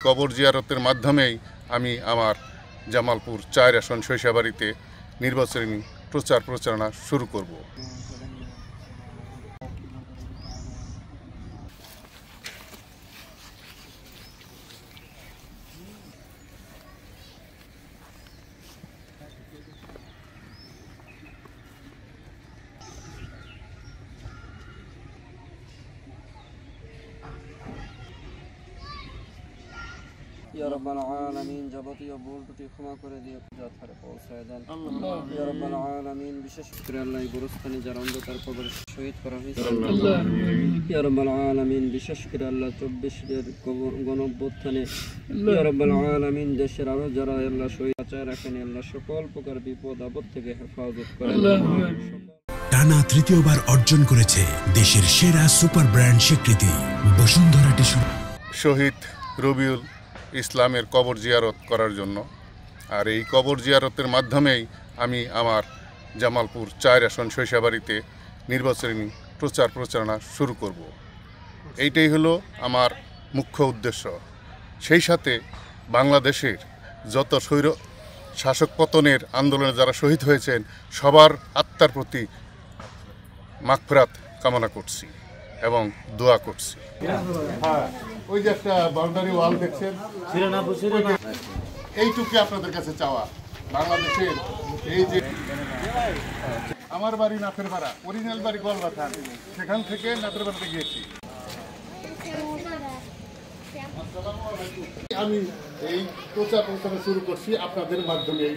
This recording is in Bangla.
কবর জিয়ারতের মাধ্যমেই আমি আমার জামালপুর ৪ আসন সরিষাবাড়িতে নির্বাচনী প্রচারণা শুরু করব। ইয়া রাব্বাল আলামিন যাবতীয় ভুল ত্রুটি ক্ষমা করে দিয়ে যথারে পৌঁছায় দেন। ইয়া রাব্বাল আলামিন বিশেষ করে আল্লাহ গুরুস্থানে যারা অন্ধকার কবরে শহীদ করা হয়েছে, ইয়া রাব্বাল আলামিন বিশেষ করে আল্লাহ ২৪-এর গণঅভ্যুত্থানে ইয়া রাব্বাল আলামিন দেশের আরো যারা আল্লাহ শহীদ বাঁচায় রাখেন, আল্লাহ সকল প্রকার বিপদ আপদ থেকে হেফাজত করেন। টানা তৃতীয়বার অর্জন করেছে দেশের সেরা সুপার ব্র্যান্ড স্বীকৃতি বসুন্ধরা টিস্যু। শহীদ রবিউল ইসলামের কবর জিয়ারত করার জন্য, আর এই কবর জিয়ারতের মাধ্যমেই আমি আমার জামালপুর ৪ আসন সরিষাবাড়িতে নির্বাচনী প্রচারণা শুরু করব। এইটাই হলো আমার মুখ্য উদ্দেশ্য। সেই সাথে বাংলাদেশের যত স্বৈর শাসক পতনের আন্দোলনে যারা শহীদ হয়েছেন সবার আত্মার প্রতি মাগফিরাত কামনা করছি এবং দোয়া করছি। ওই যে একটা বাউন্ডারি ওয়াল দেখছেন, এইটুকু আপনাদের কাছে চাওয়া। বাংলাদেশের এই যে আমার বাড়ি নাথের পাড়া, অরিজিনাল বাড়ি গলবাথান, সেখান থেকে নাথের পাড়াতে গিয়েছি। আমি এই প্রচারণা শুরু করছি আপনাদের মাধ্যমে।